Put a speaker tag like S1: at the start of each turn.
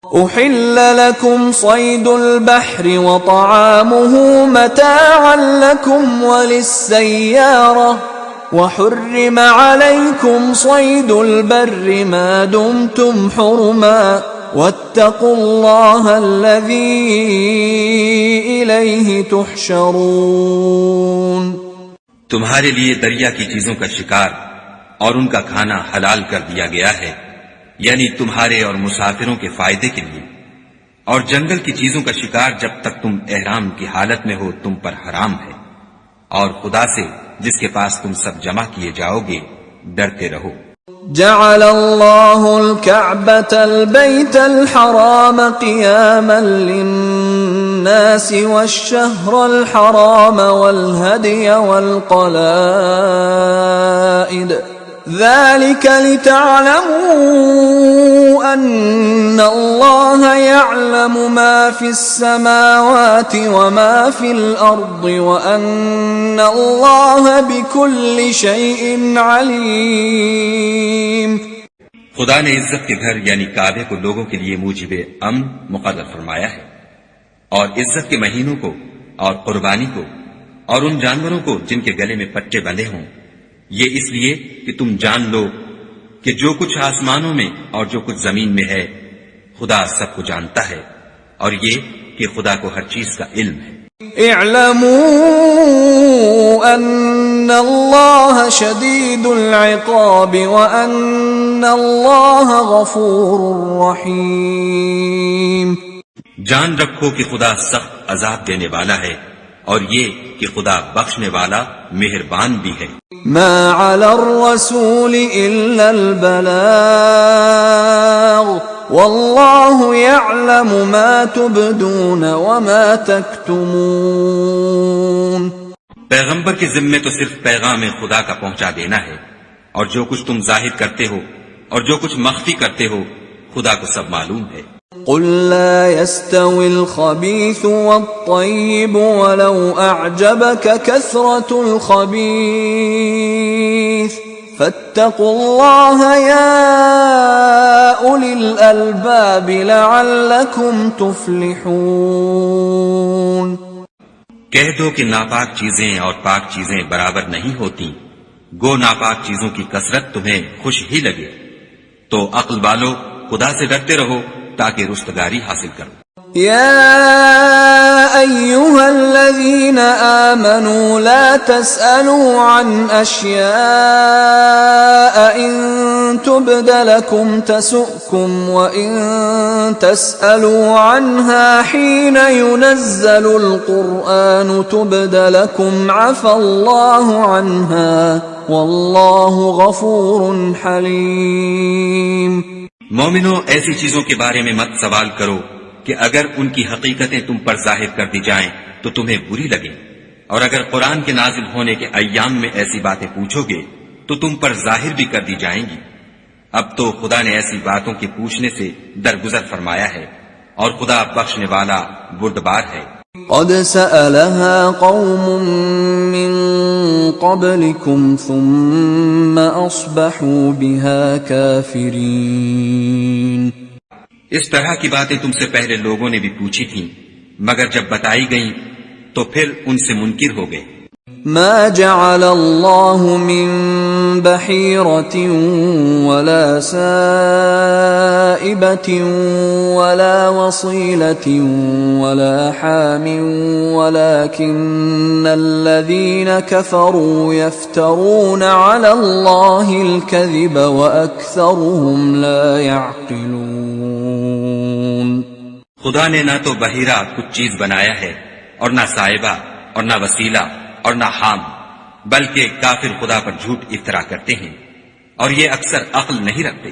S1: أحل لكم صيد البحر وطعامه متاعا لكم وللسيارة وحرم عليكم صيد البر ما دمتم حرما واتقوا الله الذي إليه تحشرون۔
S2: تمہارے لیے دریا کی چیزوں کا شکار اور ان کا کھانا حلال کر دیا گیا ہے، یعنی تمہارے اور مسافروں کے فائدے کے لیے، اور جنگل کی چیزوں کا شکار جب تک تم احرام کی حالت میں ہو تم پر حرام ہے، اور خدا سے جس کے پاس تم سب جمع کیے جاؤ گے ڈرتے رہو۔
S1: جعل اللہ الكعبة البيت الحرام قياما للناس والشهر الحرام والهدي والقلائد ذلك لتعلموا أن الله يعلم ما في السماوات وما في الأرض وأن الله بكل شيء عليم۔
S2: خدا نے عزت کے گھر یعنی کعبے کو لوگوں کے لیے موجب امن مقرر فرمایا ہے، اور عزت کے مہینوں کو اور قربانی کو اور ان جانوروں کو جن کے گلے میں پٹے بندھے ہوں، یہ اس لیے کہ تم جان لو کہ جو کچھ آسمانوں میں اور جو کچھ زمین میں ہے خدا سب کو جانتا ہے، اور یہ کہ خدا کو ہر چیز کا علم ہے۔
S1: اعلموا ان اللہ شدید العقاب وان اللہ غفور رحیم۔
S2: جان رکھو کہ خدا سخت عذاب دینے والا ہے، اور یہ کہ خدا بخشنے والا مہربان بھی ہے۔
S1: ما علی الرسول الا البلاغ واللہ یعلم ما تبدون وما تکتمون۔
S2: پیغمبر کے ذمے تو صرف پیغام خدا کا پہنچا دینا ہے، اور جو کچھ تم ظاہر کرتے ہو اور جو کچھ مخفی کرتے ہو خدا کو سب معلوم ہے۔
S1: قل لا يستوي الخبيث والطيب ولو أعجبك كثرة الخبيث فاتقوا الله يا أولي الألباب لعلكم تفلحون۔
S2: کہہ دو کہ ناپاک چیزیں اور پاک چیزیں برابر نہیں ہوتی، گو ناپاک چیزوں کی کثرت تمہیں خوش ہی لگے، تو عقل والو خدا سے ڈرتے رہو تاکہ رستگاری حاصل کرو۔
S1: يا أيها الذين آمنوا لا تسألوا عن أشياء إن تبد لكم تسؤكم وإن تسألوا عنها حين ينزل القرآن تبد لكم عفى الله عنها والله غفور حليم۔
S2: مومنو، ایسی چیزوں کے بارے میں مت سوال کرو کہ اگر ان کی حقیقتیں تم پر ظاہر کر دی جائیں تو تمہیں بری لگے، اور اگر قرآن کے نازل ہونے کے ایام میں ایسی باتیں پوچھو گے تو تم پر ظاہر بھی کر دی جائیں گی۔ اب تو خدا نے ایسی باتوں کے پوچھنے سے درگزر فرمایا ہے، اور خدا بخشنے والا بردبار ہے۔
S1: قد سألها قوم من قبلكم ثم أصبحوا بها كافرين۔
S2: اس طرح کی باتیں تم سے پہلے لوگوں نے بھی پوچھی تھیں، مگر جب بتائی گئیں تو پھر ان سے منکر ہو گئے۔
S1: ما جعل الله من بحيرة ولا سائبة ولا وصيلة ولا حام ولكن الذين كفروا يفترون على الله الكذب وأكثرهم لا يعقلون۔
S2: خدا نے نہ تو بحیرہ کچھ چیز بنایا ہے، اور نہ صائبہ اور نہ وسیلہ اور نہ حام، بلکہ کافر خدا پر جھوٹ افترا کرتے ہیں، اور یہ اکثر عقل نہیں رکھتے۔